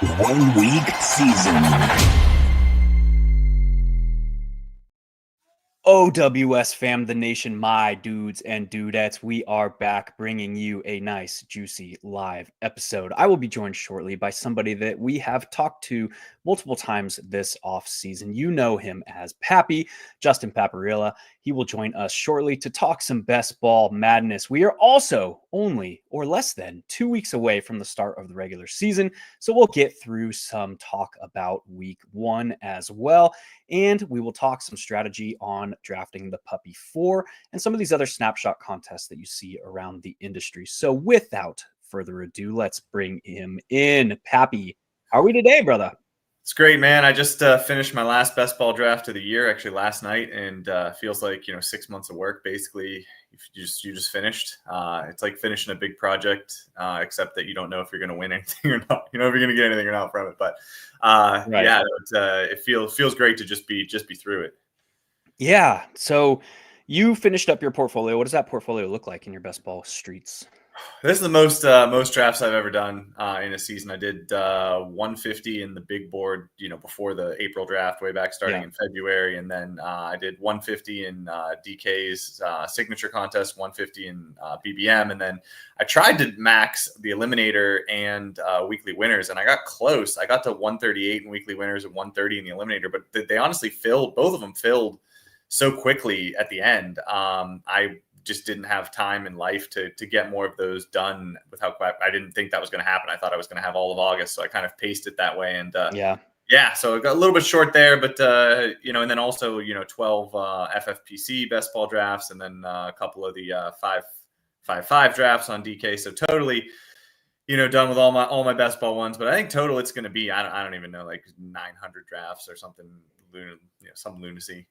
1 week season. OWS fam, the nation, my dudes and dudettes, we are back bringing you a nice, juicy live episode. I will be joined shortly by somebody that we have talked to multiple times this off season. You know him as Papy, Justin Papariella. He will join us shortly to talk some best ball madness. We are also only or less than 2 weeks away from the start of the regular season, so we'll get through some talk about week one as well. And we will talk some strategy on drafting the Puppy 4 and some of these other snapshot contests that you see around the industry. So without further ado, let's bring him in. Pappy, how are we today, brother? It's great, man. I just finished my last best ball draft of the year, actually last night, and feels like 6 months of work basically. You just finished. It's like finishing a big project, except that you don't know if you're going to win anything or not. You know if you're going to get anything or not from it. But right. Yeah, it feels great to just be through it. Yeah. So you finished up your portfolio. What does that portfolio look like in your best ball streets? This is the most drafts I've ever done in a season. I did 150 in the big board, before the April draft, way back starting in February, and then I did 150 in DK's signature contest, 150 in BBM, and then I tried to max the eliminator and weekly winners, and I got close. I got to 138 in weekly winners and 130 in the eliminator, but they honestly filled. Both of them filled so quickly at the end. I just didn't have time in life to get more of those done with how quick. I didn't think that was going to happen. I thought I was going to have all of August. So I kind of paced it that way. And so it got a little bit short there, but and then also, 12 FFPC best ball drafts, and then a couple of the 5-5 drafts on DK. So totally, done with all my best ball ones, but I think total it's going to be, I don't even know, like 900 drafts or something, some lunacy.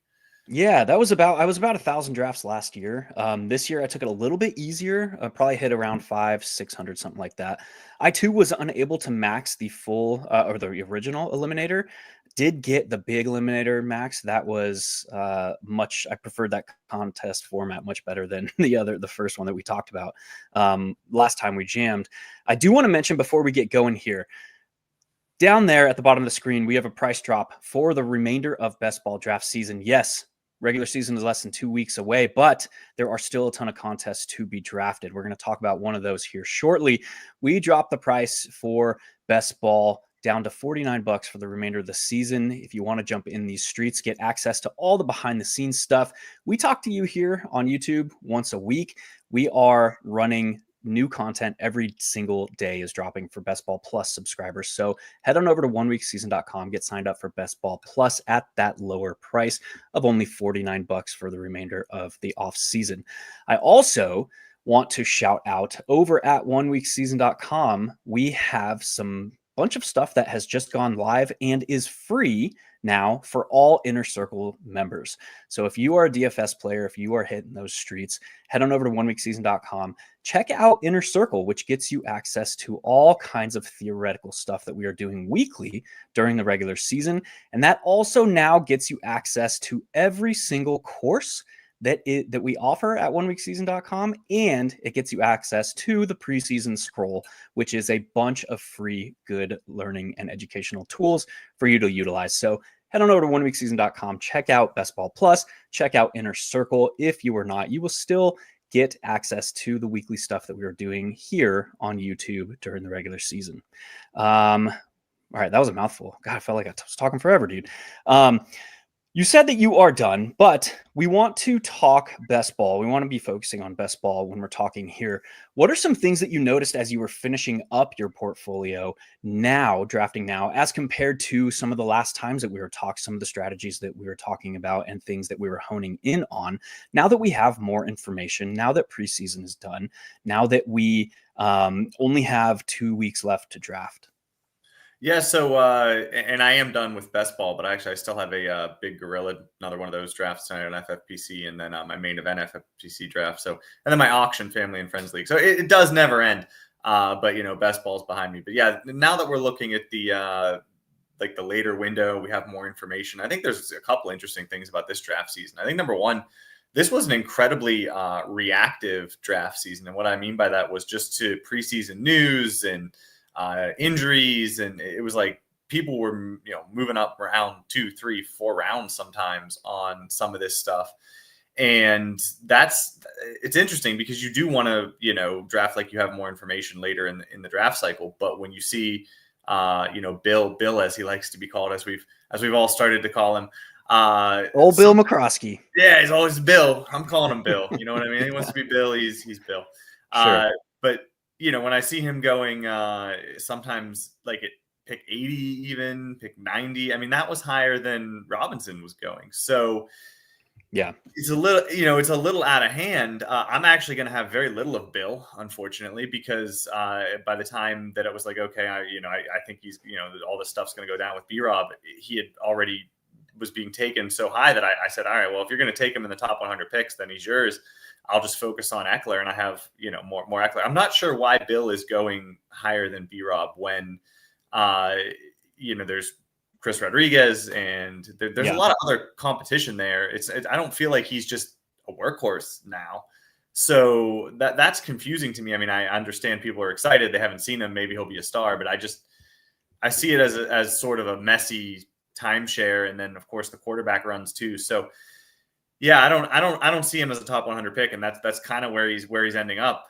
Yeah, I was about 1,000 drafts last year. This year I took it a little bit easier. I probably hit around 500-600, something like that. I too was unable to max the full or the original eliminator. Did get the big eliminator max. That was I preferred that contest format much better than the first one that we talked about last time we jammed. I do want to mention before we get going here, down there at the bottom of the screen, we have a price drop for the remainder of best ball draft season. Yes, regular season is less than 2 weeks away, but there are still a ton of contests to be drafted. We're going to talk about one of those here shortly. We dropped the price for best ball down to $49 for the remainder of the season. If you want to jump in these streets, get access to all the behind the scenes stuff. We talk to you here on YouTube once a week. We are running new content every single day is dropping for Best Ball Plus subscribers. So head on over to oneweekseason.com, get signed up for Best Ball Plus at that lower price of only $49 for the remainder of the off season. I also want to shout out over at oneweekseason.com. We have some bunch of stuff that has just gone live and is free now for all Inner Circle members. So if you are a DFS player, if you are hitting those streets, head on over to oneweekseason.com. Check out Inner Circle, which gets you access to all kinds of theoretical stuff that we are doing weekly during the regular season. And that also now gets you access to every single course that we offer at oneweekseason.com, and it gets you access to the preseason scroll, which is a bunch of free, good learning and educational tools for you to utilize. So head on over to oneweekseason.com, check out Best Ball Plus, check out Inner Circle. If you are not, you will still get access to the weekly stuff that we are doing here on YouTube during the regular season. All right, that was a mouthful. God, I felt like I was talking forever, dude. You said that you are done, but we want to talk best ball. We want to be focusing on best ball when we're talking here. What are some things that you noticed as you were finishing up your portfolio now, drafting now, as compared to some of the last times that we were talking, some of the strategies that we were talking about and things that we were honing in on? Now that we have more information, now that preseason is done, now that we only have 2 weeks left to draft. Yeah, so and I am done with best ball, but I still have a big gorilla, another one of those drafts tonight on FFPC, and then my main event FFPC draft. So, and then my auction family and friends league. So it does never end. But best ball's behind me. But yeah, now that we're looking at the the later window, we have more information. I think there's a couple interesting things about this draft season. I think number one, this was an incredibly reactive draft season, and what I mean by that was just to preseason news and injuries, and it was like people were moving up round 2, 3, 4 rounds sometimes on some of this stuff. And it's interesting because you do want to draft like you have more information later in the draft cycle. But when you see Bill, as he likes to be called, as we've all started to call him, old Bill McCroskey. Yeah, he's always Bill. I'm calling him Bill. You know what I mean? He wants to be Bill. He's Bill. Sure. But when I see him going, sometimes like at pick 80, even pick 90. I mean, that was higher than Robinson was going. So yeah, it's a little out of hand. I'm actually going to have very little of Bill, unfortunately, because by the time that it was like, okay, I think he's, all this stuff's going to go down with B-Rob, he had already was being taken so high that I said, all right, well, if you're going to take him in the top 100 picks, then he's yours. I'll just focus on Eckler, and I have, more Eckler. I'm not sure why Bill is going higher than B-Rob when, there's Chris Rodriguez, and there's a lot of other competition there. I don't feel like he's just a workhorse now. So that's confusing to me. I mean, I understand people are excited. They haven't seen him. Maybe he'll be a star, but I see it as sort of a messy timeshare. And then of course the quarterback runs too. So yeah, I don't see him as a top 100 pick. And that's kind of where he's ending up,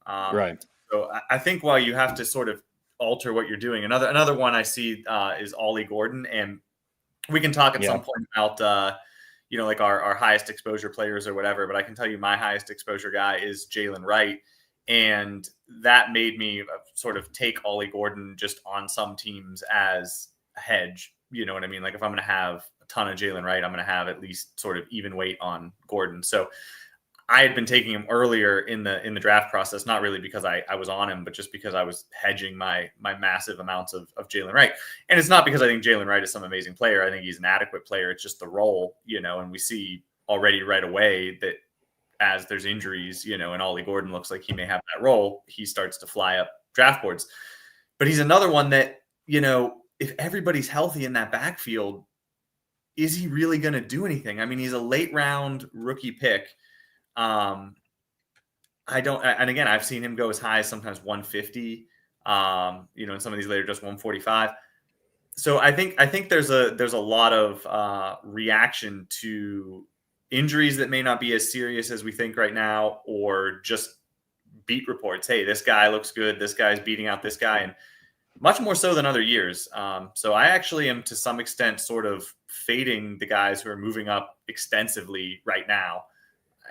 right. So I think while you have to sort of alter what you're doing. Another one I see is Ollie Gordon, and we can talk at some point about like our highest exposure players or whatever. But I can tell you my highest exposure guy is Jalen Wright, and that made me sort of take Ollie Gordon just on some teams as a hedge. You know what I mean? Like if I'm going to have a ton of Jalen Wright, I'm going to have at least sort of even weight on Gordon. So I had been taking him earlier in the draft process, not really because I was on him, but just because I was hedging my massive amounts of Jalen Wright. And it's not because I think Jalen Wright is some amazing player. I think he's an adequate player. It's just the role, and we see already right away that as there's injuries, and Ollie Gordon looks like he may have that role, he starts to fly up draft boards. But he's another one that, if everybody's healthy in that backfield, is he really going to do anything? I mean, he's a late round rookie pick. And again, I've seen him go as high as sometimes 150, in some of these later just 145. So I think there's a lot of reaction to injuries that may not be as serious as we think right now, or just beat reports. Hey, this guy looks good. This guy's beating out this guy, and much more so than other years. So I actually am to some extent sort of fading the guys who are moving up extensively right now.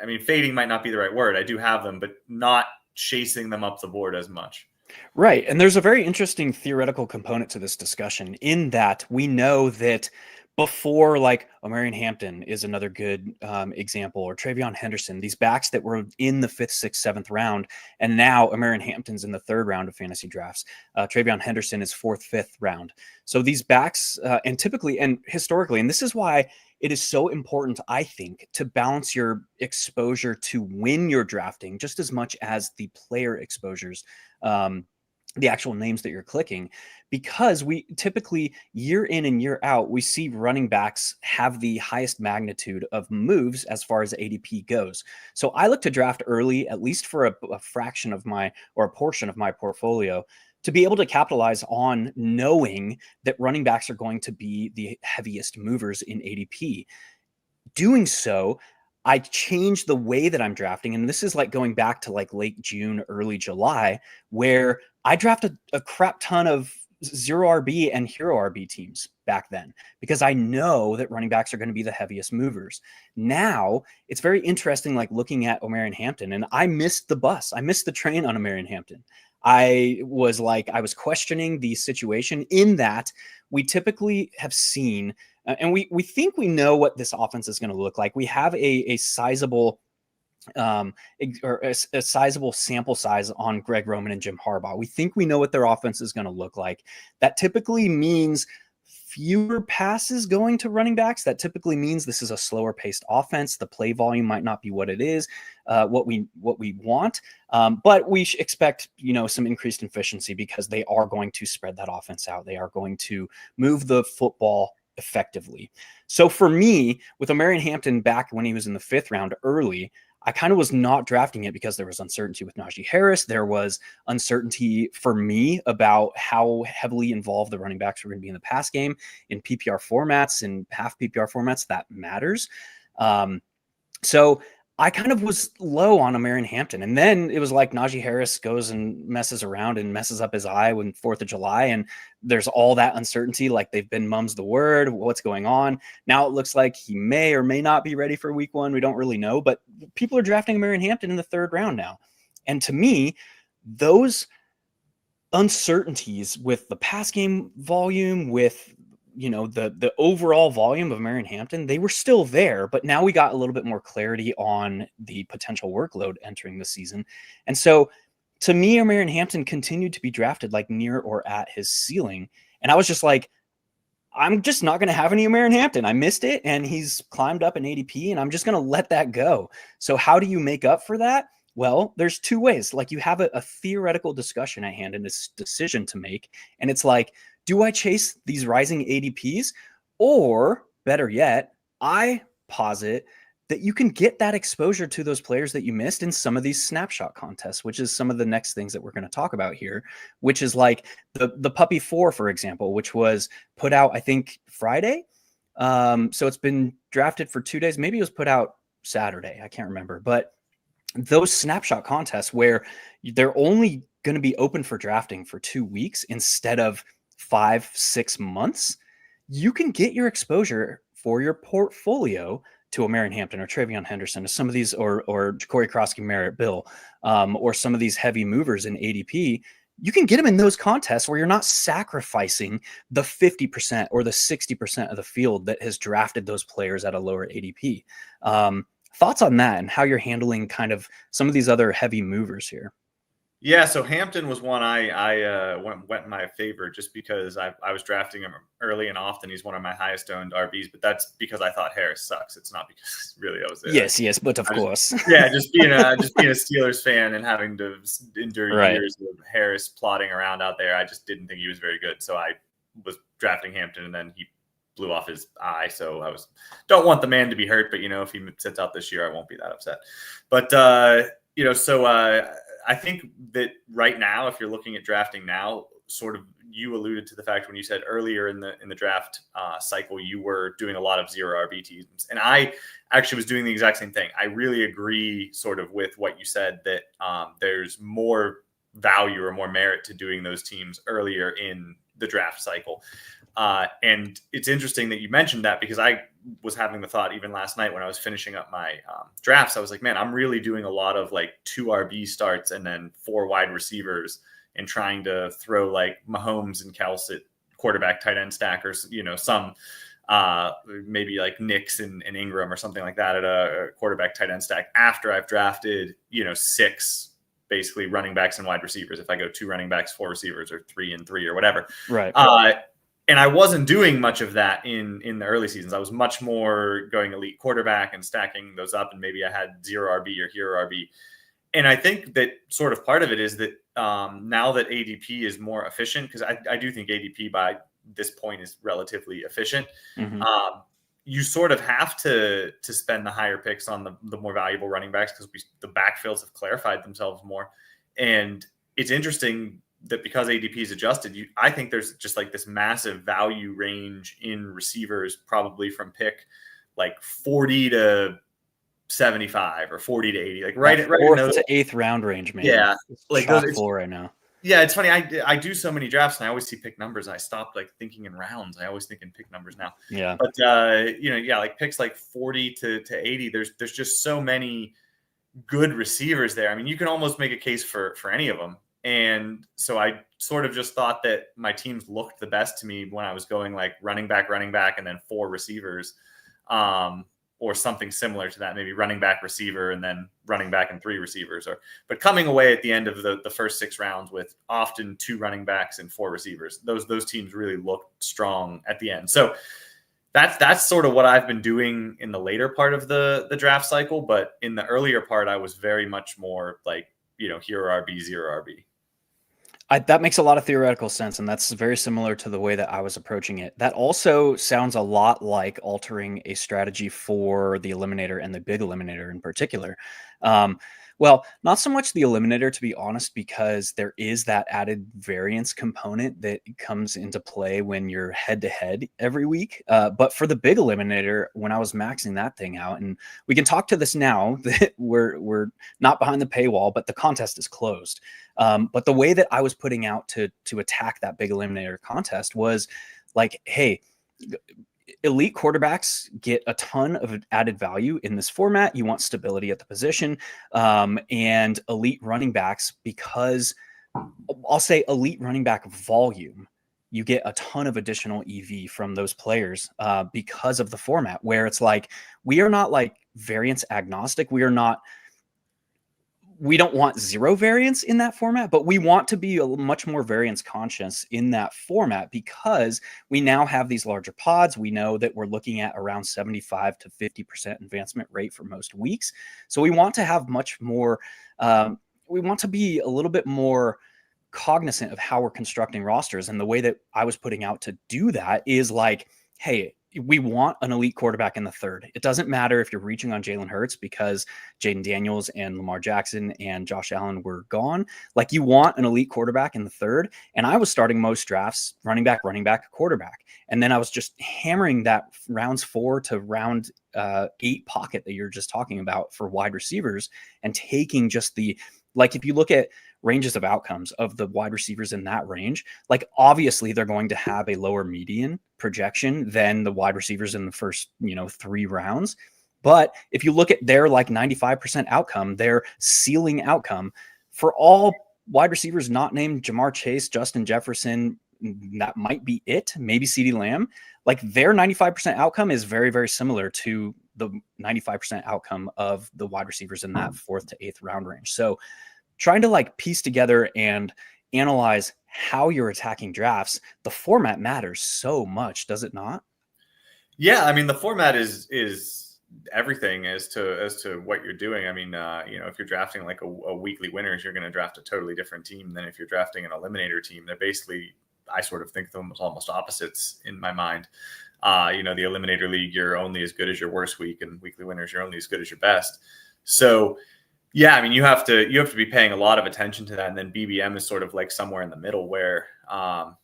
I mean, fading might not be the right word. I do have them, but not chasing them up the board as much. Right. And there's a very interesting theoretical component to this discussion in that we know that before, like Omarion Hampton is another good example, or Travion Henderson, these backs that were in the 5th, 6th, 7th round, and now Omarion Hampton's in the 3rd round of fantasy drafts. Travion Henderson is 4th, 5th round. So these backs, and typically and historically, and this is why it is so important, I think, to balance your exposure to when you're drafting just as much as the player exposures, the actual names that you're clicking, because we typically year in and year out, we see running backs have the highest magnitude of moves as far as ADP goes. So I look to draft early, at least for a fraction of or a portion of my portfolio, to be able to capitalize on knowing that running backs are going to be the heaviest movers in ADP. Doing so, I change the way that I'm drafting. And this is like going back to like late June, early July, where I drafted a crap ton of 0 RB and hero RB teams back then, because I know that running backs are going to be the heaviest movers. Now it's very interesting, like looking at Omarion Hampton, and I missed the bus. I missed the train on Omarion Hampton. I was questioning the situation in that we typically have seen, and we think we know what this offense is going to look like. We have a sizable or a sizable sample size on Greg Roman and Jim Harbaugh. We think we know what their offense is going to look like. That typically means fewer passes going to running backs. That typically means this is a slower paced offense. The play volume might not be what it is, what we want, but we expect, some increased efficiency, because they are going to spread that offense out. They are going to move the football effectively. So for me, with Omarion Hampton back when he was in the 5th round early, I kind of was not drafting it because there was uncertainty with Najee Harris. There was uncertainty for me about how heavily involved the running backs were going to be in the pass game in PPR formats and half PPR formats. That matters. So I kind of was low on Marion Hampton. And then it was like Najee Harris goes and messes around and messes up his eye when 4th of July. And there's all that uncertainty. Like they've been mum's the word. What's going on? Now it looks like he may or may not be ready for week 1. We don't really know. But people are drafting Marion Hampton in the 3rd round now. And to me, those uncertainties with the pass game volume, with the overall volume of Marion Hampton, they were still there, but now we got a little bit more clarity on the potential workload entering the season. And so to me, Marion Hampton continued to be drafted like near or at his ceiling. And I was just like, I'm just not going to have any Marion Hampton. I missed it, and he's climbed up in ADP, and I'm just going to let that go. So how do you make up for that? Well, there's 2 ways. Like, you have a theoretical discussion at hand and this decision to make. And it's like, do I chase these rising ADPs? Or better yet, I posit that you can get that exposure to those players that you missed in some of these snapshot contests, which is some of the next things that we're going to talk about here, which is like the Papy 4, for example, which was put out, I think, Friday. So it's been drafted for 2 days. Maybe it was put out Saturday. I can't remember. But those snapshot contests where they're only going to be open for drafting for 2 weeks instead of 5-6 months, you can get your exposure for your portfolio to a Marion Hampton or Travion Henderson, or some of these, or Corey Krosky, Merritt Bill, or some of these heavy movers in ADP. You can get them in those contests where you're not sacrificing the 50% or the 60% of the field that has drafted those players at a lower ADP. Thoughts on that and how you're handling kind of some of these other heavy movers here? Yeah, so Hampton was one I went in my favor just because I was drafting him early and often. He's one of my highest owned RBs, but that's because I thought Harris sucks. It's not because really I was there. Yes, but of course. Just being a Steelers fan and having to endure years of Harris plodding around out there, I just didn't think he was very good. So I was drafting Hampton, and then he blew off his eye. So don't want the man to be hurt, but if he sits out this year, I won't be that upset. But I think that right now, if you're looking at drafting now, sort of you alluded to the fact when you said earlier in the draft cycle, you were doing a lot of 0 RB teams. And I actually was doing the exact same thing. I really agree sort of with what you said, that there's more value or more merit to doing those teams earlier in the draft cycle. And it's interesting that you mentioned that, because I was having the thought even last night when I was finishing up my drafts. I was like, man, I'm really doing a lot of like 2 RB starts and then 4 wide receivers, and trying to throw like Mahomes and Kels at quarterback tight end stackers, some maybe like Nix and Ingram or something like that at a quarterback tight end stack after I've drafted, 6 basically running backs and wide receivers. If I go 2 running backs, 4 receivers, or 3 and 3 or whatever. Right. And I wasn't doing much of that in the early seasons. I was much more going elite quarterback and stacking those up. And maybe I had 0 RB or hero RB. And I think that sort of part of it is that now that ADP is more efficient, because I do think ADP by this point is relatively efficient. Mm-hmm. You sort of have to spend the higher picks on the more valuable running backs, because the backfields have clarified themselves more. And it's interesting that because ADP is adjusted, I think there's just like this massive value range in receivers, probably from pick like 40 to 75 or 40 to 80, like right in those, to 8th round range, man. Yeah, it's like those floor right now. Yeah, it's funny. I do so many drafts, and I always see pick numbers. I stopped like thinking in rounds. I always think in pick numbers now. Yeah, but like picks like 40 to 80. There's just so many good receivers there. I mean, you can almost make a case for any of them. And so I sort of just thought that my teams looked the best to me when I was going like running back, and then 4 receivers, or something similar to that, maybe running back, receiver, and then running back and 3 receivers. But coming away at the end of the first 6 rounds with often 2 running backs and 4 receivers, those teams really looked strong at the end. So that's sort of what I've been doing in the later part of the draft cycle. But in the earlier part, I was very much more like, hero RB, 0 RB. That makes a lot of theoretical sense, and that's very similar to the way that I was approaching it. That also sounds a lot like altering a strategy for the Eliminator and the Big Eliminator in particular. Um, well, not so much the Eliminator, to be honest, because there is that added variance component that comes into play when you're head-to-head every week. But for the Big Eliminator, when I was maxing that thing out, and we can talk to this now that we're not behind the paywall, but the contest is closed. But the way that I was putting out to attack that Big Eliminator contest was like, hey, elite quarterbacks get a ton of added value in this format. You want stability at the position, and elite running backs, because I'll say elite running back volume. You get a ton of additional EV from those players because of the format, where it's like we are not like variance agnostic. We don't want zero variance in that format, but we want to be much more variance conscious in that format because we now have these larger pods. We know that we're looking at around 75 to 50% advancement rate for most weeks. So we want to have much more, we want to be a little bit more cognizant of how we're constructing rosters. And the way that I was putting out to do that is like, hey, we want an elite quarterback in the third. It doesn't matter if you're reaching on Jalen Hurts because Jaden Daniels and Lamar Jackson and Josh Allen were gone. Like, you want an elite quarterback in the third. And I was starting most drafts running back, quarterback. And then I was just hammering that rounds 4 to round 8 pocket that you're just talking about for wide receivers, and taking just like, if you look at ranges of outcomes of the wide receivers in that range, like, obviously they're going to have a lower median projection than the wide receivers in the first, 3 rounds. But if you look at their like 95% outcome, their ceiling outcome for all wide receivers not named Jamar Chase, Justin Jefferson, that might be it, maybe CeeDee Lamb, like their 95% outcome is very, very similar to the 95% outcome of the wide receivers in that 4th to 8th round range. So trying to like piece together and analyze how you're attacking drafts, the format matters so much, does it not? Yeah, I mean, the format is everything as to what you're doing. I mean, if you're drafting like a weekly winners, you're going to draft a totally different team than if you're drafting an eliminator team. They're basically, I sort of think them as almost opposites in my mind. The eliminator league, you're only as good as your worst week, and weekly winners, you're only as good as your best. So yeah, I mean, you have to be paying a lot of attention to that. And then BBM is sort of like somewhere in the middle where,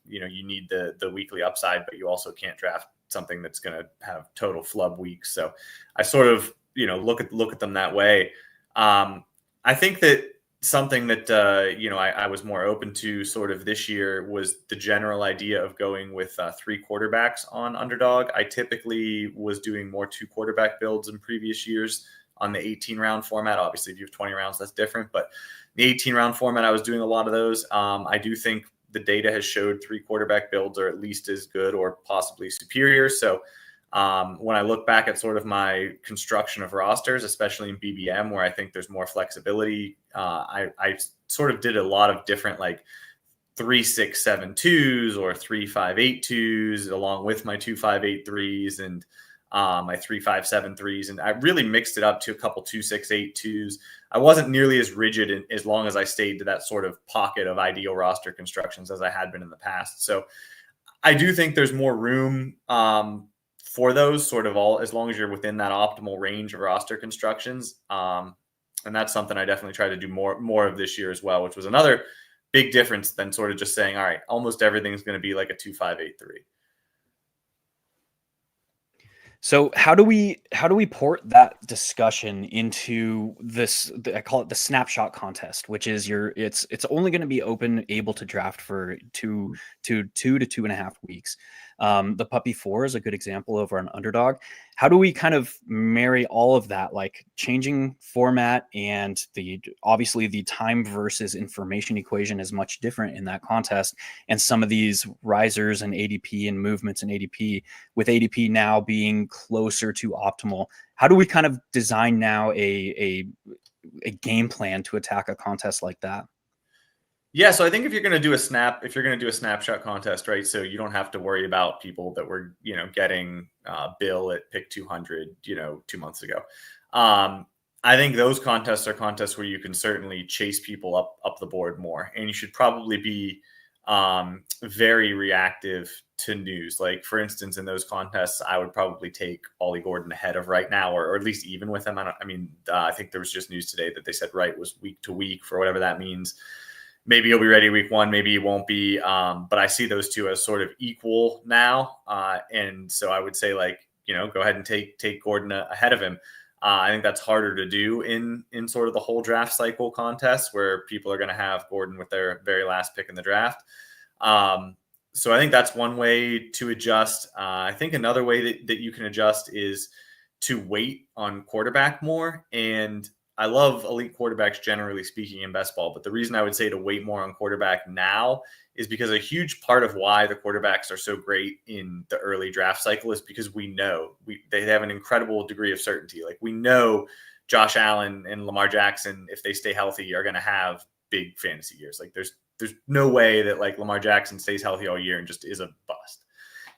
you need the weekly upside, but you also can't draft something that's going to have total flub weeks. So I sort of, look at them that way. I think that something that, I was more open to sort of this year was the general idea of going with 3 quarterbacks on underdog. I typically was doing more 2 quarterback builds in previous years on the 18-round format. Obviously, if you have 20 rounds, that's different. But the 18-round format, I was doing a lot of those. I do think the data has showed 3 quarterback builds are at least as good or possibly superior. So when I look back at sort of my construction of rosters, especially in BBM, where I think there's more flexibility, I sort of did a lot of different like 3-6-7-2s or 3-5-8-2s along with my 2-5-8-3s and my 3-5-7-3s, and I really mixed it up to a couple 2-6-8-2s. I wasn't nearly as rigid as long as I stayed to that sort of pocket of ideal roster constructions as I had been in the past. So I do think there's more room for those sort of all, as long as you're within that optimal range of roster constructions. And that's something I definitely try to do more of this year as well, which was another big difference than sort of just saying, all right, almost everything's going to be like a 2-5-8-3. So how do we port that discussion into this? I call it the snapshot contest, which is it's only going to be able to draft for 2 to 2.5 weeks. The Puppy 4 is a good example over an underdog. How do we kind of marry all of that, like changing format and obviously the time versus information equation is much different in that contest, and some of these risers and ADP and movements in ADP, with ADP now being closer to optimal. How do we kind of design now a game plan to attack a contest like that? Yeah, so I think if you're going to do a snapshot contest, right? So you don't have to worry about people that were, getting Bill at pick 200, 2 months ago. I think those contests are contests where you can certainly chase people up the board more, and you should probably be very reactive to news. Like, for instance, in those contests, I would probably take Ollie Gordon ahead of Wright now, or at least even with him. I think there was just news today that they said Wright was week to week for whatever that means. Maybe he'll be ready week one, maybe he won't be. But I see those two as sort of equal now. And so I would say, like, go ahead and take Gordon ahead of him. I think that's harder to do in sort of the whole draft cycle contest where people are going to have Gordon with their very last pick in the draft. So I think that's one way to adjust. I think another way that you can adjust is to wait on quarterback more. And I love elite quarterbacks, generally speaking, in best ball. But the reason I would say to wait more on quarterback now is because a huge part of why the quarterbacks are so great in the early draft cycle is because we know they have an incredible degree of certainty. Like, we know Josh Allen and Lamar Jackson, if they stay healthy, are going to have big fantasy years. Like, there's no way that, like, Lamar Jackson stays healthy all year and just is a bust.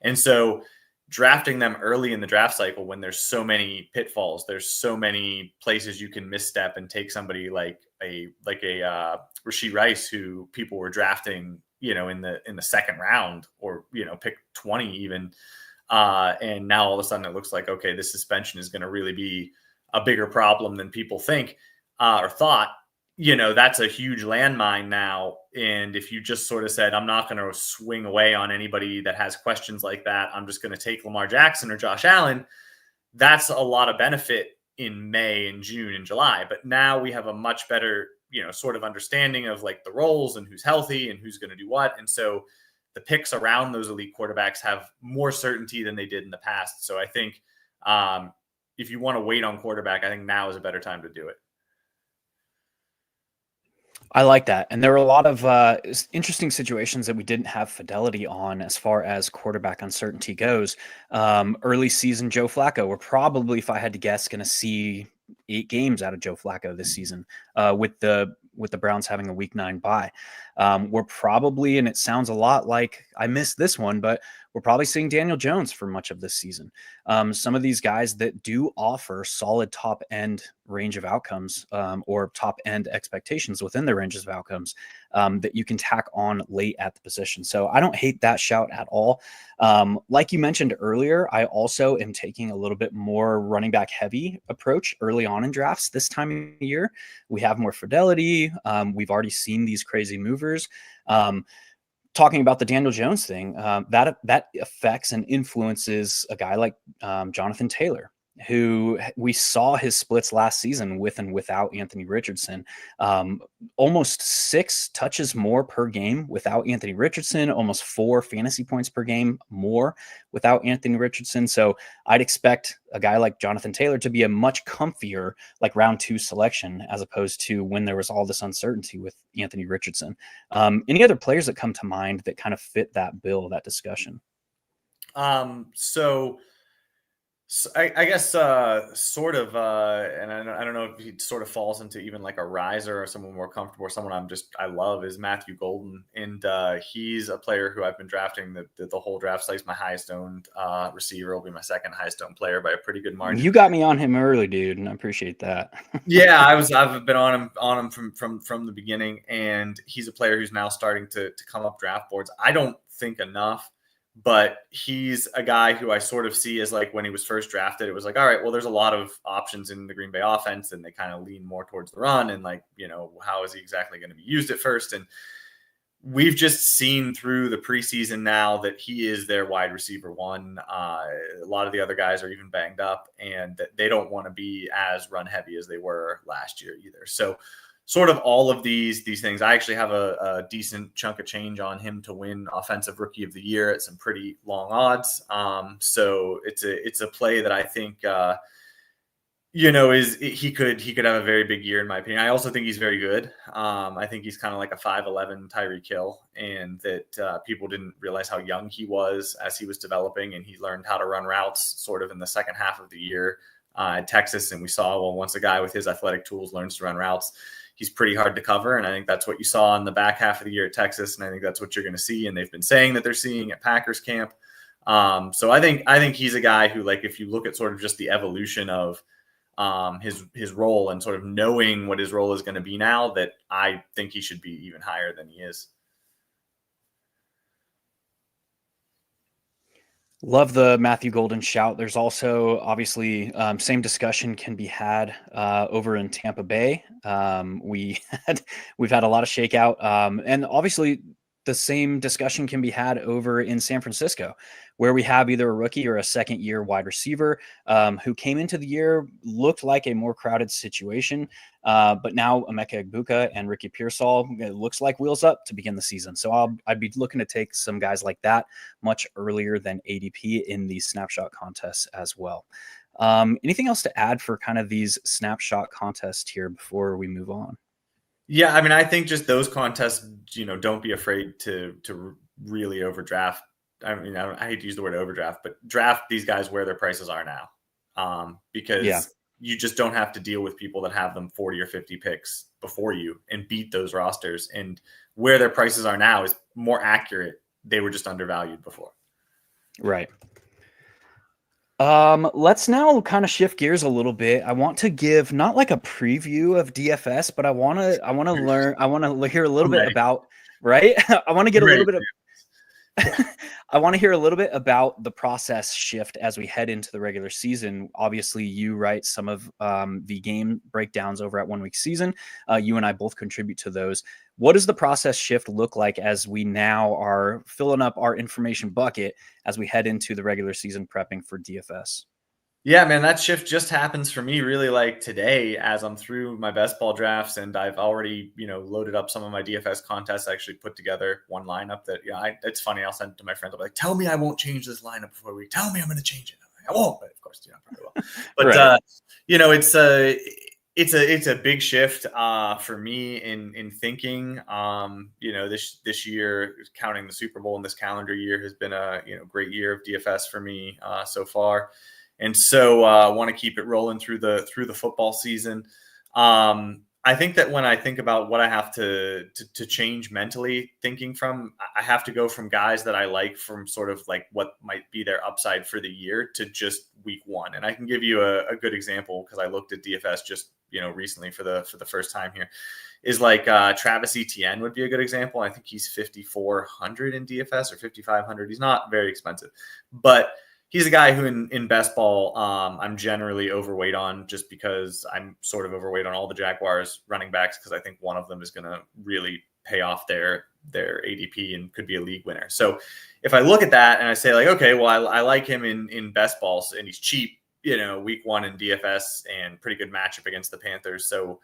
And so drafting them early in the draft cycle, when there's so many pitfalls, there's so many places you can misstep and take somebody like a Rashee Rice, who people were drafting, in the second round, or, pick 20 even. And now all of a sudden it looks like, okay, this suspension is going to really be a bigger problem than people think or thought. That's a huge landmine now. And if you just sort of said, I'm not going to swing away on anybody that has questions like that, I'm just going to take Lamar Jackson or Josh Allen, that's a lot of benefit in May and June and July. But now we have a much better, sort of understanding of, like, the roles and who's healthy and who's going to do what. And so the picks around those elite quarterbacks have more certainty than they did in the past. So I think if you want to wait on quarterback, I think now is a better time to do it. I like that. And there were a lot of interesting situations that we didn't have fidelity on as far as quarterback uncertainty goes. Early season Joe Flacco, we're probably, if I had to guess, going to see 8 games out of Joe Flacco this season with the Browns having a week 9 bye. We're probably, and it sounds a lot like I missed this one, but we're probably seeing Daniel Jones for much of this season. Some of these guys that do offer solid top end range of outcomes or top end expectations within their ranges of outcomes that you can tack on late at the position. So I don't hate that shout at all. Like you mentioned earlier, I also am taking a little bit more running back heavy approach early on in drafts this time of year. We have more fidelity. We've already seen these crazy movers. Talking about the Daniel Jones thing, that affects and influences a guy like Jonathan Taylor, who we saw his splits last season with and without Anthony Richardson. Almost 6 touches more per game without Anthony Richardson, almost 4 fantasy points per game more without Anthony Richardson. So I'd expect a guy like Jonathan Taylor to be a much comfier, like, round 2 selection, as opposed to when there was all this uncertainty with Anthony Richardson. Any other players that come to mind that kind of fit that bill, that discussion? So I guess sort of, and I don't know if he sort of falls into even like a riser or someone more comfortable, or someone I love, is Matthew Golden. And he's a player who I've been drafting the whole draft. So he's my highest owned receiver, will be my second highest owned player by a pretty good margin. You got me on him early, dude, and I appreciate that. Yeah, I've been on him from the beginning, and he's a player who's now starting to come up draft boards. I don't think enough. But he's a guy who I sort of see as, like, when he was first drafted, it was like, all right, well, there's a lot of options in the Green Bay offense, and they kind of lean more towards the run. And, like, how is he exactly going to be used at first? And we've just seen through the preseason now that he is their wide receiver 1. A lot of the other guys are even banged up, and that they don't want to be as run heavy as they were last year either. So sort of all of these things. I actually have a decent chunk of change on him to win Offensive Rookie of the Year at some pretty long odds. So it's a play that I think he could have a very big year, in my opinion. I also think he's very good. I think he's kind of like a 5'11" Tyreek Hill, and that people didn't realize how young he was as he was developing, and he learned how to run routes sort of in the second half of the year at Texas. And we saw, well, once a guy with his athletic tools learns to run routes, he's pretty hard to cover. And I think that's what you saw in the back half of the year at Texas. And I think that's what you're going to see. And they've been saying that they're seeing at Packers camp. So I think he's a guy who, like, if you look at sort of just the evolution of his role and sort of knowing what his role is going to be now, that I think he should be even higher than he is. Love the Matthew Golden shout. There's also obviously same discussion can be had over in Tampa Bay. We've had a lot of shakeout, and obviously the same discussion can be had over in San Francisco, where we have either a rookie or a second-year wide receiver who came into the year, looked like a more crowded situation, but now Emeka Egbuka and Ricky Pearsall, it looks like wheels up to begin the season. So I'd be looking to take some guys like that much earlier than ADP in the snapshot contests as well. Anything else to add for kind of these snapshot contests here before we move on? Yeah, I mean, I think just those contests, don't be afraid to really overdraft. I mean, I hate to use the word overdraft, but draft these guys where their prices are now, because you just don't have to deal with people that have them 40 or 50 picks before you and beat those rosters. And where their prices are now is more accurate. They were just undervalued before. Right. Let's now kind of shift gears a little bit. I want to give not like a preview of DFS, but I want to hear a little bit about, right? I want to get a little bit of I want to hear a little bit about the process shift as we head into the regular season. Obviously, you write some of the game breakdowns over at 1 Week Season. You and I both contribute to those. What does the process shift look like as we now are filling up our information bucket as we head into the regular season prepping for DFS? Yeah, man, that shift just happens for me really like today as I'm through my best ball drafts, and I've already, loaded up some of my DFS contests. I actually put together one lineup that, it's funny. I'll send it to my friends. I'll be like, tell me I won't change this lineup before we tell me I'm going to change it. I'm like, I won't, but of course, probably will. But, right. It's a big shift for me in thinking. This year, counting the Super Bowl in this calendar year, has been a great year of DFS for me so far. And so I want to keep it rolling through the football season. I think that when I think about what I have to change mentally thinking from, I have to go from guys that I like from sort of like what might be their upside for the year to just week one. And I can give you a good example because I looked at DFS just, recently for the first time here, is like Travis Etienne would be a good example. I think he's 5,400 in DFS or 5,500. He's not very expensive, but he's a guy who in best ball, I'm generally overweight on just because I'm sort of overweight on all the Jaguars running backs because I think one of them is going to really pay off their ADP and could be a league winner. So if I look at that and I say like, okay, well, I like him in best balls and he's cheap, week one in DFS and pretty good matchup against the Panthers. So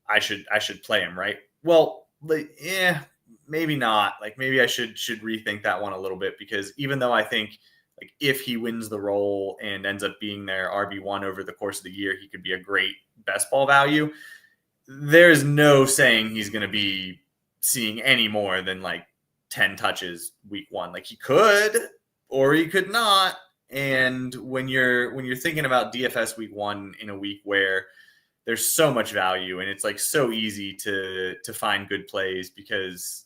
I should play him, right? Well, maybe not. Like maybe I should rethink that one a little bit because even though I think like if he wins the role and ends up being their RB1 over the course of the year, he could be a great best ball value. There's no saying he's going to be seeing any more than like 10 touches week one. Like he could, or he could not. And when you're thinking about DFS week one in a week where there's so much value and it's like so easy to find good plays because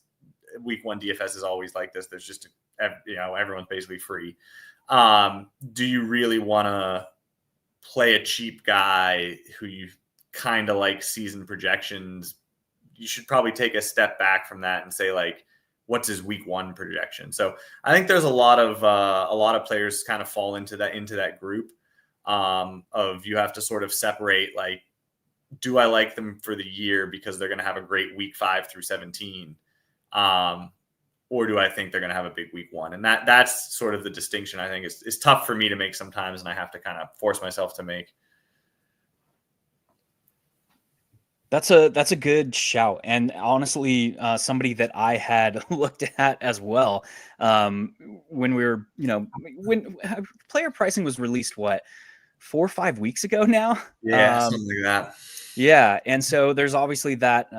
week one DFS is always like this. There's just everyone's basically free. Do you really want to play a cheap guy who you kind of like season projections? You should probably take a step back from that and say like, what's his week one projection? So I think there's a lot of players kind of fall into that group of you have to sort of separate like, do I like them for the year because they're going to have a great week 5 through 17? Or do I think they're going to have a big week one? And that's sort of the distinction I think is tough for me to make sometimes. And I have to kind of force myself to make. That's a good shout. And honestly, somebody that I had looked at as well when we were, when player pricing was released, 4 or 5 weeks ago now? Yeah, something like that. Yeah. And so there's obviously that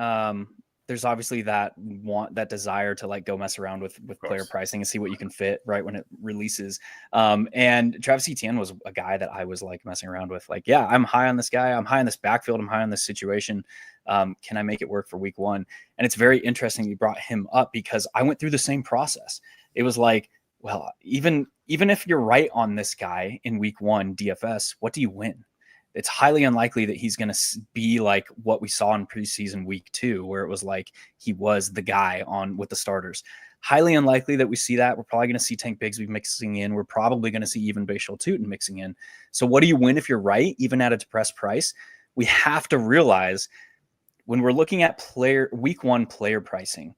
desire to like go mess around with player pricing and see what you can fit right when it releases. And Travis Etienne was a guy that I was like messing around with. Like, yeah, I'm high on this guy. I'm high on this backfield. I'm high on this situation. Can I make it work for week one? And it's very interesting you brought him up because I went through the same process. It was like, well, even if you're right on this guy in week one DFS, what do you win? it's highly unlikely that he's going to be like what we saw in preseason week 2, where it was like he was the guy on with the starters. Highly unlikely that we see that. We're probably going to see Tank Bigsby mixing in. We're probably going to see even Bashal Tootin mixing in. So what do you win if you're right, even at a depressed price? We have to realize when we're looking at week 1 player pricing,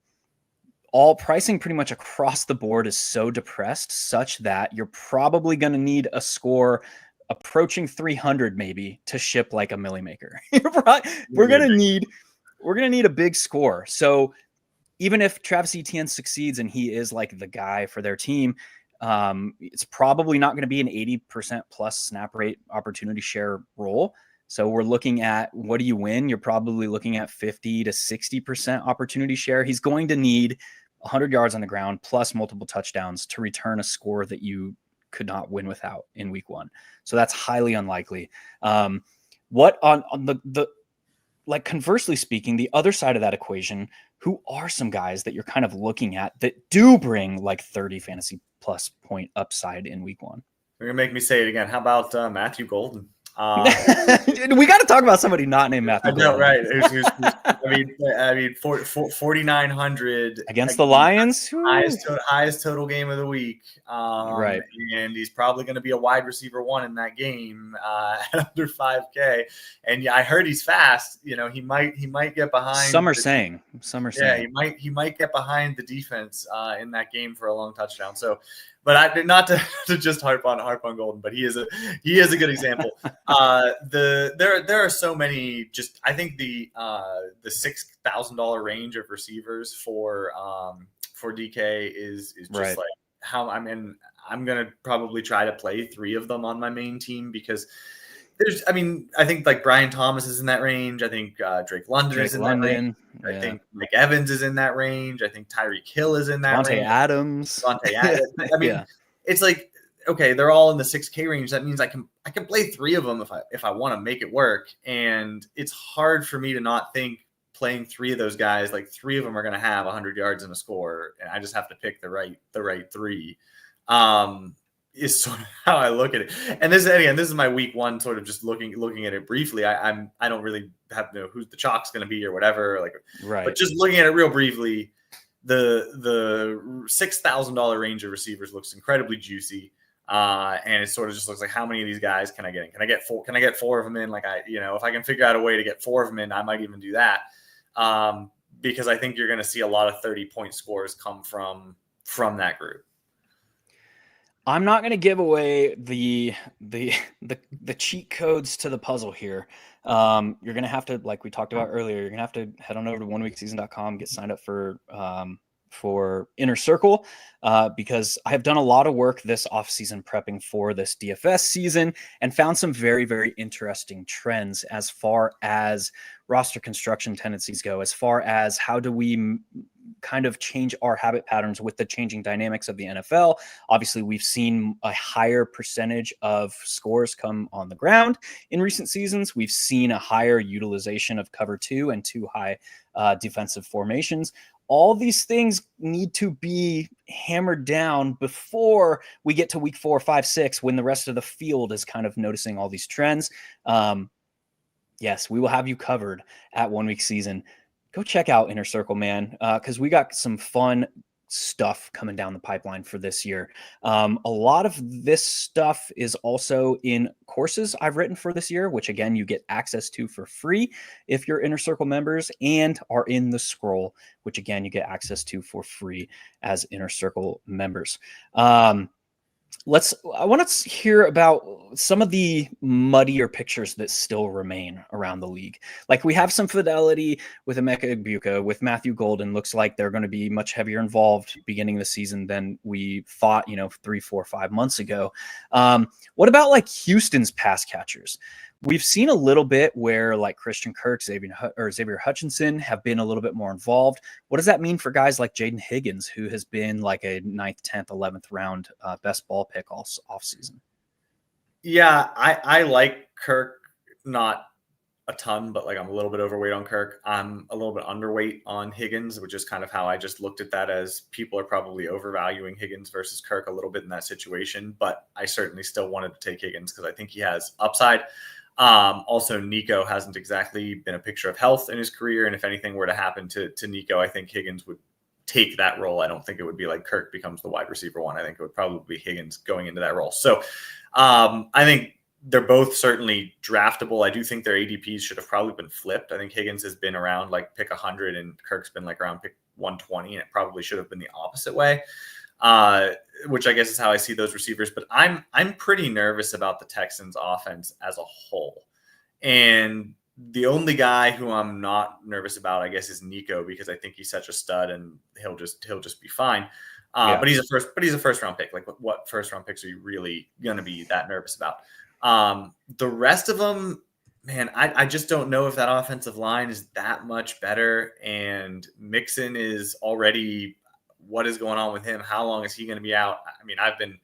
all pricing pretty much across the board is so depressed such that you're probably going to need a score approaching 300 maybe to ship like a Millie Maker. We're going to need a big score. So even if Travis Etienne succeeds and he is like the guy for their team, it's probably not going to be an 80% plus snap rate opportunity share role. So we're looking at, what do you win? You're probably looking at 50 to 60% opportunity share. He's going to need 100 yards on the ground plus multiple touchdowns to return a score that you could not win without in week 1. So that's highly unlikely. What on the like, conversely speaking, the other side of that equation, who are some guys that you're kind of looking at that do bring like 30 fantasy plus point upside in week 1? You're gonna make me say it again. How about Matthew Golden? We got to talk about somebody not named Matthew. I know, right? I mean, 4,900 against the Lions, highest total game of the week, right? And he's probably going to be a wide receiver 1 in that game at under 5K. And yeah, I heard he's fast. You know, he might get behind. Some are saying. He might get behind the defense in that game for a long touchdown. So. But I did not to just harp on Golden, but he is a good example. There are so many. Just I think the $6,000 range of receivers for DK is just right. Like how I'm gonna probably try to play 3 of them on my main team because I think like Brian Thomas is in that range. I think Drake London is in that range. Yeah. I think Mike Evans is in that range. I think Tyreek Hill is in that range. Devontae Adams. I mean, It's like, okay, they're all in the 6K range. That means I can play 3 of them if I want to make it work. And it's hard for me to not think playing 3 of those guys, like 3 of them are going to have 100 yards and a score, and I just have to pick the right 3. Is sort of how I look at it. And this is my week 1 sort of just looking at it briefly. I don't really have to know who the chalk's going to be or whatever. Like, right. But just looking at it real briefly, the $6,000 range of receivers looks incredibly juicy. And it sort of just looks like, how many of these guys can I get in? Can I get 4? Can I get 4 of them in? Like if I can figure out a way to get 4 of them in, I might even do that. Because I think you're going to see a lot of 30-point scores come from that group. I'm not going to give away the cheat codes to the puzzle here. You're going to have to, like we talked about earlier, you're going to have to head on over to oneweekseason.com, get signed up for Inner Circle, because I have done a lot of work this offseason prepping for this DFS season and found some very, very interesting trends as far as roster construction tendencies go, as far as how do we kind of change our habit patterns with the changing dynamics of the NFL. Obviously, we've seen a higher percentage of scores come on the ground in recent seasons. We've seen a higher utilization of cover 2 and 2 high defensive formations. All these things need to be hammered down before we get to week 4, 5, 6, when the rest of the field is kind of noticing all these trends. Yes, we will have you covered at 1 Week Season. Go check out Inner Circle, man, because we got some fun stuff coming down the pipeline for this year. A lot of this stuff is also in courses I've written for this year, which again, you get access to for free if you're Inner Circle members, and are in the scroll, which again, you get access to for free as Inner Circle members. I want to hear about some of the muddier pictures that still remain around the league. Like, we have some fidelity with Emeka Egbuka, with Matthew Golden. Looks like they're going to be much heavier involved beginning the season than we thought, 3, 4, 5 months ago. What about like Houston's pass catchers? We've seen a little bit where like Christian Kirk, Xavier Hutchinson have been a little bit more involved. What does that mean for guys like Jaden Higgins, who has been like a 9th, 10th, 11th round best ball pick all offseason? Yeah, I like Kirk, not a ton, but like I'm a little bit overweight on Kirk. I'm a little bit underweight on Higgins, which is kind of how I just looked at that, as people are probably overvaluing Higgins versus Kirk a little bit in that situation. But I certainly still wanted to take Higgins because I think he has upside. Also, Nico hasn't exactly been a picture of health in his career. And if anything were to happen to Nico, I think Higgins would take that role. I don't think it would be like Kirk becomes the wide receiver one. I think it would probably be Higgins going into that role. So I think they're both certainly draftable. I do think their ADPs should have probably been flipped. I think Higgins has been around like pick 100 and Kirk's been like around pick 120, and it probably should have been the opposite way. Which I guess is how I see those receivers. But I'm pretty nervous about the Texans offense as a whole. And the only guy who I'm not nervous about, I guess, is Nico, because I think he's such a stud and he'll just be fine. But he's a first round pick. Like what first round picks are you really going to be that nervous about? The rest of them, man, I just don't know if that offensive line is that much better. And Mixon is already, what is going on with him? How long is he going to be out? I mean, I've been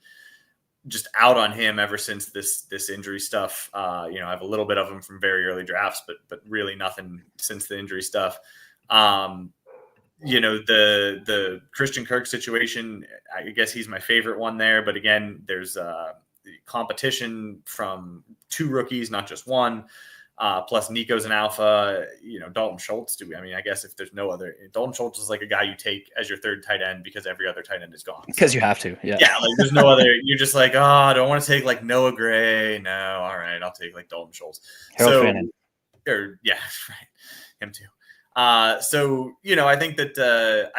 just out on him ever since this injury stuff. I have a little bit of him from very early drafts, but really nothing since the injury stuff. The Christian Kirk situation, I guess he's my favorite one there. But again, there's competition from 2 rookies, not just one. Plus Nico's an alpha, Dalton Schultz too. I mean, I guess if there's no other, Dalton Schultz is like a guy you take as your third tight end because every other tight end is gone. Because you have to. Yeah. Yeah. Like there's no other, you're just like, I don't want to take like Noah Gray. No. All right. I'll take like Dalton Schultz. Harold Fannin. Yeah, right. Him too. I think that the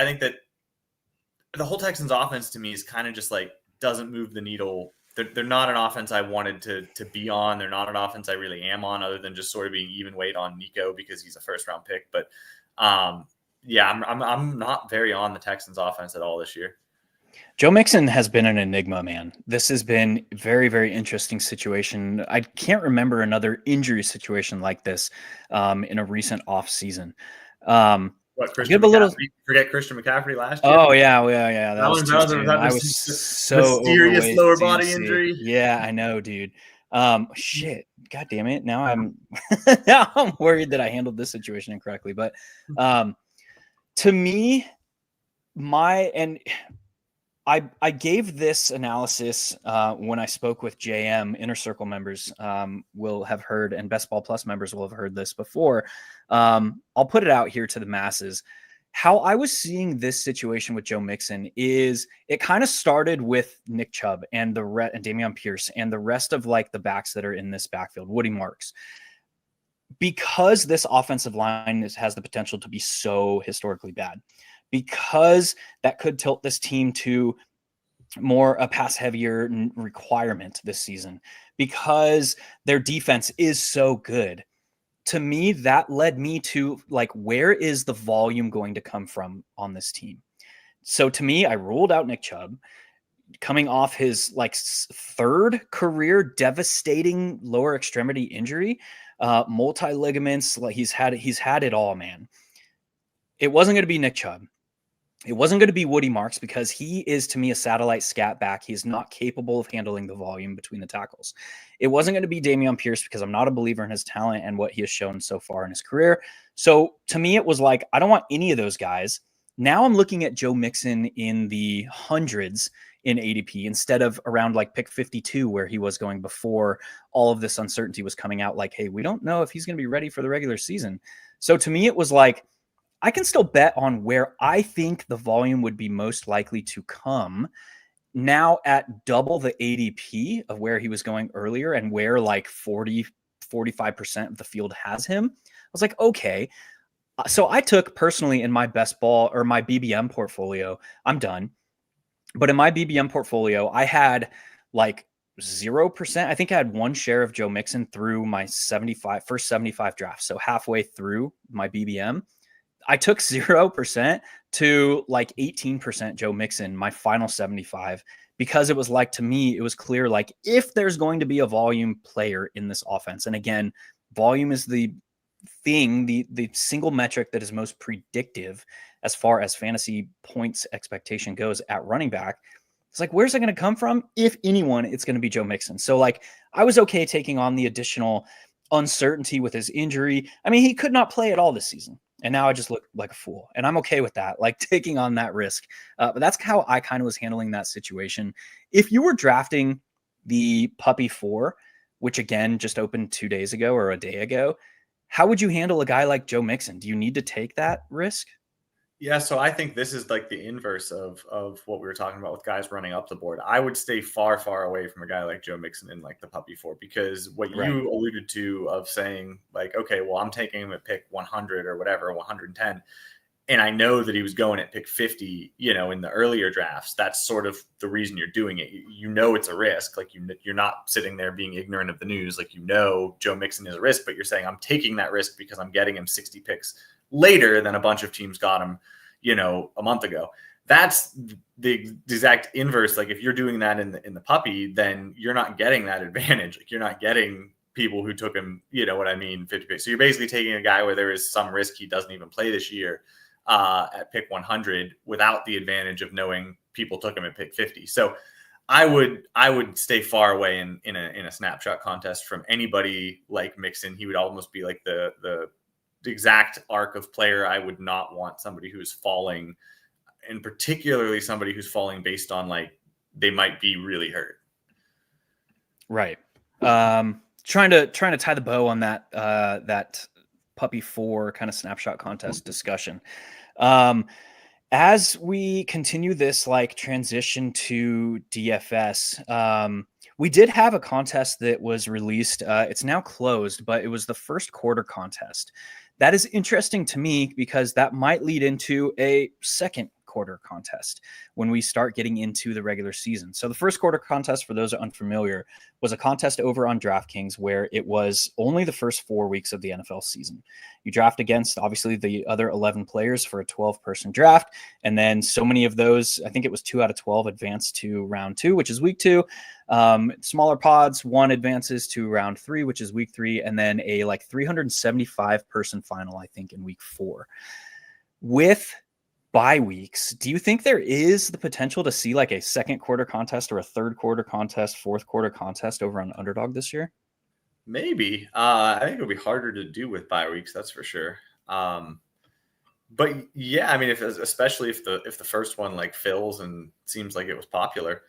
whole Texans offense to me is kind of just like, doesn't move the needle. They're not an offense I wanted to be on. They're not an offense I really am on, other than just sort of being even weight on Nico because he's a first round pick. But I'm not very on the Texans offense at all this year. Joe Mixon has been an enigma, man. This has been a very, very interesting situation. I can't remember another injury situation like this in a recent offseason. Christian McCaffrey? Forget Christian McCaffrey last year? Oh, yeah. That was so mysterious lower body injury. Yeah, I know, dude. Shit. God damn it. Now I'm worried that I handled this situation incorrectly. But to me, I gave this analysis when I spoke with JM. Inner Circle members will have heard, and Best Ball Plus members will have heard this before. I'll put it out here to the masses. How I was seeing this situation with Joe Mixon is it kind of started with Nick Chubb and and Dameon Pierce and the rest of like the backs that are in this backfield, Woody Marks. Because this offensive line has the potential to be so historically bad, because that could tilt this team to more a pass heavier requirement this season, because their defense is so good. To me, that led me to like, where is the volume going to come from on this team? So to me, I ruled out Nick Chubb coming off his like 3rd career devastating lower extremity injury, multi ligaments. Like he's had it all, man. It wasn't going to be Nick Chubb. It wasn't going to be Woody Marks, because he is, to me, a satellite scat back. He's not capable of handling the volume between the tackles. It wasn't going to be Dameon Pierce, because I'm not a believer in his talent and what he has shown so far in his career. So to me, it was like, I don't want any of those guys. Now I'm looking at Joe Mixon in the hundreds in ADP instead of around like pick 52, where he was going before all of this uncertainty was coming out. Like, hey, we don't know if he's going to be ready for the regular season. So to me, it was like, I can still bet on where I think the volume would be most likely to come now at double the ADP of where he was going earlier, and where like 45% of the field has him. I was like, okay. So I took personally in my best ball or my BBM portfolio, I'm done. But in my BBM portfolio, I had like 0%. I think I had 1 share of Joe Mixon through my first 75 drafts. So halfway through my BBM, I took 0% to like 18% Joe Mixon, my final 75, because it was like, to me, it was clear, like, if there's going to be a volume player in this offense, and again, volume is the thing, the single metric that is most predictive as far as fantasy points expectation goes at running back. It's like, where's it going to come from? If anyone, it's going to be Joe Mixon. So like, I was okay taking on the additional uncertainty with his injury. I mean, he could not play at all this season. And now I just look like a fool, and I'm okay with that, like taking on that risk. But that's how I kind of was handling that situation. If you were drafting the Papy 4, which again just opened 2 days ago or a day ago. How would you handle a guy like Joe Mixon? Do you need to take that risk? Yeah, so I think this is like the inverse of what we were talking about with guys running up the board. I would stay far, far away from a guy like Joe Mixon in like the Puppy 4, because what Right. you alluded to of saying like, okay, well, I'm taking him at pick 100 or whatever, 110. And I know that he was going at pick 50, in the earlier drafts. That's sort of the reason you're doing it. You know it's a risk. Like you're not sitting there being ignorant of the news. Like Joe Mixon is a risk, but you're saying I'm taking that risk because I'm getting him 60 picks later than a bunch of teams got him, a month ago. That's the exact inverse. Like if you're doing that in the Puppy, then you're not getting that advantage. Like you're not getting people who took him, 50 picks. So you're basically taking a guy where there is some risk he doesn't even play this year at pick 100 without the advantage of knowing people took him at pick 50. So I would stay far away in a snapshot contest from anybody like Mixon. He would almost be like the exact arc of player I would not want somebody who's falling, and particularly somebody who's falling based on like they might be really hurt. Right. Trying to tie the bow on that Puppy 4 kind of snapshot contest discussion. As we continue this like transition to DFS, we did have a contest that was released. It's now closed, but it was the first quarter contest. That is interesting to me because that might lead into a second quarter contest when we start getting into the regular season. So the first quarter contest, for those unfamiliar, was a contest over on DraftKings where it was only the first 4 weeks of the NFL season. You draft against obviously the other 11 players for a 12-person draft. And then so many of those, I think it was 2 out of 12 advanced to round 2, which is week 2. Smaller pods, 1 advances to round 3, which is week 3. And then a like 375 person final, I think, in week 4. With bye weeks, do you think there is the potential to see like a second quarter contest or a third quarter contest, fourth quarter contest over on Underdog this year? Maybe. I think it'll be harder to do with bye weeks, that's for sure. But yeah, I mean, especially if the first one like fills and seems like it was popular.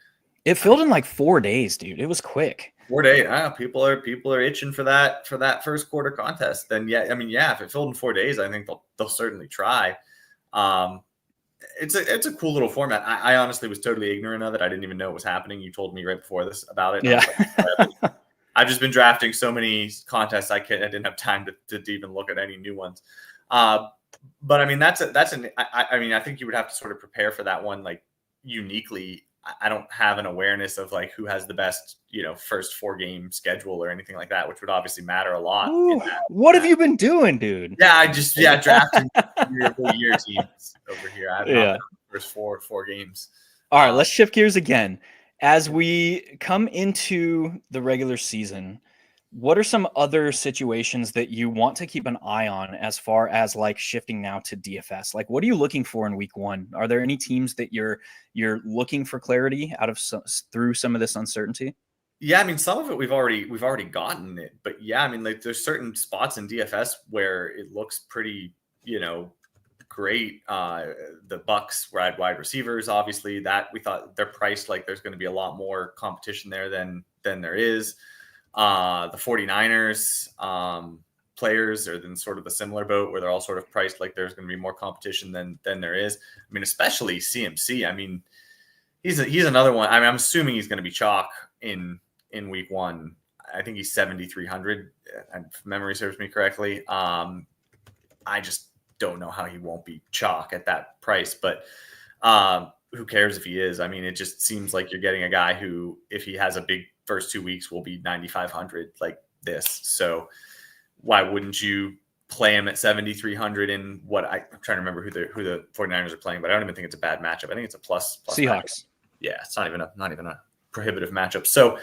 It filled in like 4 days, dude. It was quick. 4 days. People are itching for that first quarter contest. Then if it filled in 4 days, I think they'll certainly try. It's a cool little format. I honestly was totally ignorant of it. I didn't even know it was happening. You told me right before this about it. Yeah. I've just been drafting so many contests. I didn't have time to even look at any new ones. But I mean, I think you would have to sort of prepare for that one, like uniquely. I don't have an awareness of like who has the best, first 4 game schedule or anything like that, which would obviously matter a lot. Ooh, what have you been doing, dude? Yeah, drafting year teams over here. I have not the first four games. All right, let's shift gears again. As we come into the regular season, what are some other situations that you want to keep an eye on as far as like shifting now to DFS? Like, what are you looking for in week 1? Are there any teams that you're looking for clarity out of through some of this uncertainty? Yeah, I mean, some of it we've already gotten it, but yeah, I mean, like there's certain spots in DFS where it looks pretty, great. The Bucks wide receivers, obviously, that we thought they're priced like there's going to be a lot more competition there than there is. The 49ers players are in sort of the similar boat where they're all sort of priced like there's going to be more competition than there is. I mean, especially CMC. I mean, he's another one. I mean, I'm assuming he's going to be chalk in week 1. I think he's 7,300. If memory serves me correctly. I just don't know how he won't be chalk at that price, but who cares if he is? I mean, it just seems like you're getting a guy who, if he has a big first 2 weeks, will be 9,500 like this. So why wouldn't you play him at 7,300 in what I'm trying to remember who the 49ers are playing, but I don't even think it's a bad matchup. I think it's a plus Seahawks. Matchup. Yeah. It's not even a prohibitive matchup. So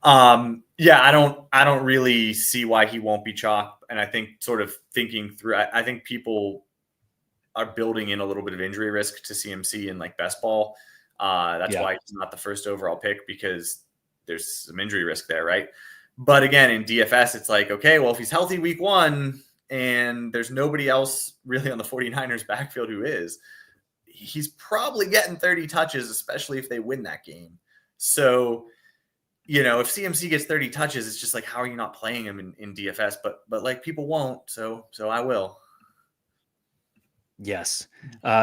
I don't really see why he won't be chalk. And I think sort of thinking through, I think people are building in a little bit of injury risk to CMC in like best ball. That's why he's not the first overall pick, because there's some injury risk there. Right. But again, in DFS, it's like, okay, well, if he's healthy week 1 and there's nobody else really on the 49ers backfield who is, he's probably getting 30 touches, especially if they win that game. So if CMC gets 30 touches, it's just like, how are you not playing him in DFS? But like people won't, so I will. Yes.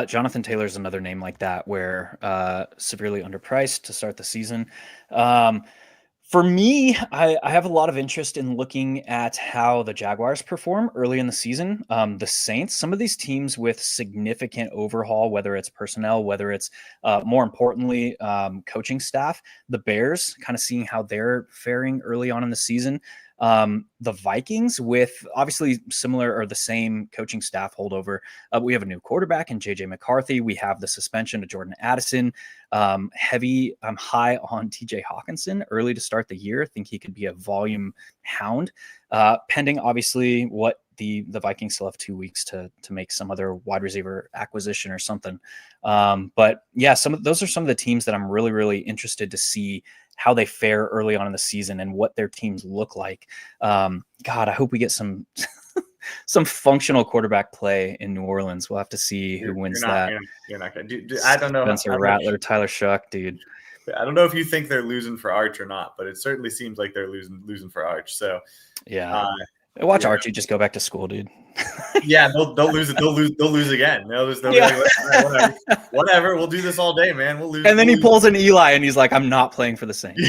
Jonathan Taylor's another name like that, where severely underpriced to start the season. For me, I have a lot of interest in looking at how the Jaguars perform early in the season. The Saints, some of these teams with significant overhaul, whether it's personnel, whether it's more importantly, coaching staff. The Bears, kind of seeing how they're faring early on in the season. The Vikings, with obviously similar or the same coaching staff holdover. We have a new quarterback in JJ McCarthy. We have the suspension of Jordan Addison. I'm high on TJ Hawkinson early to start the year. I think he could be a volume hound, pending obviously what the Vikings still have 2 weeks to make some other wide receiver acquisition or something. But yeah, those are some of the teams that I'm really, really interested to see how they fare early on in the season and what their teams look like. God, I hope we get some functional quarterback play in New Orleans. We'll have to see who wins that. You're not gonna. I don't know. Spencer Rattler, Tyler Shuck, dude. I don't know if you think they're losing for Arch or not, but it certainly seems like they're losing for Arch. So yeah. Watch Archie just go back to school, dude. Yeah, they'll lose it. They'll lose again. They'll be like, whatever. We'll do this all day, man. We'll lose. And then he pulls an Eli, and he's like, "I'm not playing for the Saints."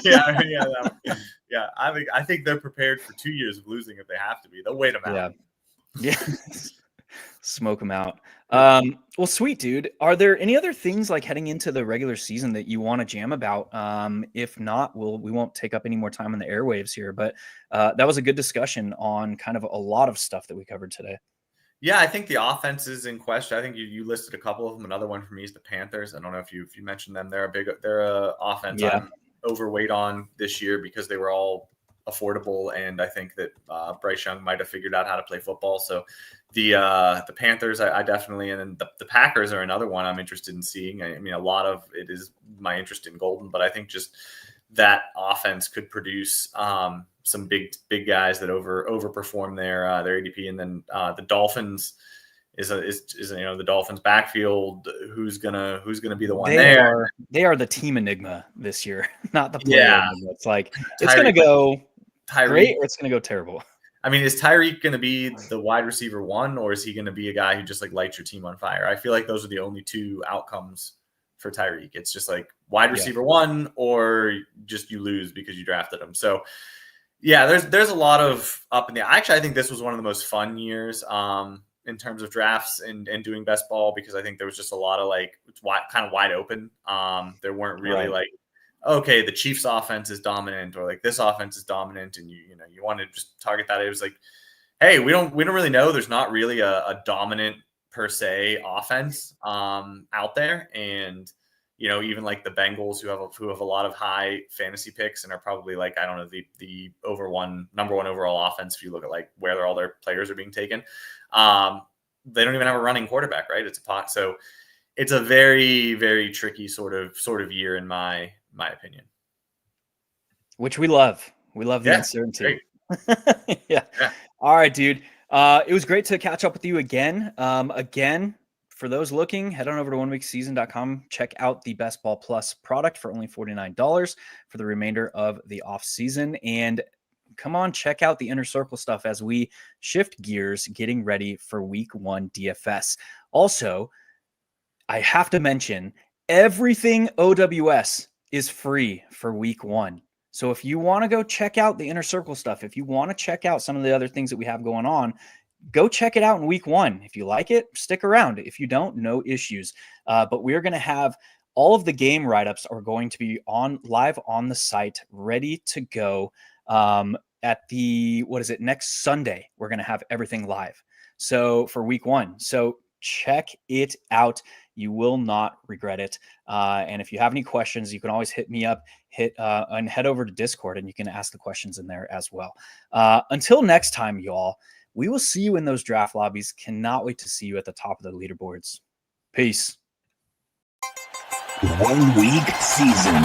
Yeah. I think they're prepared for 2 years of losing if they have to be. They'll wait them out. Yeah. Smoke them out. Well, sweet, dude. Are there any other things like heading into the regular season that you want to jam about? If not, we won't take up any more time on the airwaves here, but that was a good discussion on kind of a lot of stuff that we covered today. Yeah, I think the offense is in question. I think you listed a couple of them. Another one for me is the Panthers. I don't know if you mentioned them. They're a offense I'm overweight on this year because they were all affordable, and I think that Bryce Young might have figured out how to play football. So the Panthers, I definitely, and then the Packers are another one I'm interested in seeing. I mean, a lot of it is my interest in Golden, but I think just that offense could produce some big guys that overperform their ADP, and then the Dolphins is the Dolphins backfield. Who's gonna be the one there? They are the team enigma this year, not the player enigma. It's like it's gonna go great or it's gonna go terrible. I mean, is Tyreek going to be the wide receiver one, or is he going to be a guy who just like lights your team on fire? I feel like those are the only two outcomes for Tyreek. It's just like wide receiver one, or just you lose because you drafted him. So yeah, there's a lot of up in the. Actually, I think this was one of the most fun years in terms of drafts and doing best ball, because I think there was just a lot of like kind of wide open. There weren't really like, okay, the Chiefs offense is dominant, or like this offense is dominant, and you want to just target that. It was like, hey, we don't really know. There's not really a dominant per se offense out there, and even like the Bengals who have a lot of high fantasy picks and are probably like, I don't know, the number one overall offense if you look at like where all their players are being taken. They don't even have a running quarterback, right? It's a pot. So it's a very, very tricky sort of year in my opinion. Which we love. We love the uncertainty. Yeah. All right, dude. It was great to catch up with you again. For those looking, head on over to oneweekseason.com. Check out the Best Ball Plus product for only $49 for the remainder of the off season. And come on, check out the Inner Circle stuff as we shift gears, getting ready for Week 1 DFS. Also, I have to mention, everything OWS is free for Week 1. So if you want to go check out the Inner Circle stuff, if you want to check out some of the other things that we have going on, go check it out in Week 1. If you like it, stick around. If you don't, no issues. But we're going to have all of the game write-ups are going to be live on the site, ready to go at next Sunday. We're going to have everything live. So for Week 1. So check it out. You will not regret it. And if you have any questions, you can always hit me up, and head over to Discord, and you can ask the questions in there as well. Until next time, y'all, we will see you in those draft lobbies. Cannot wait to see you at the top of the leaderboards. Peace. 1 week season.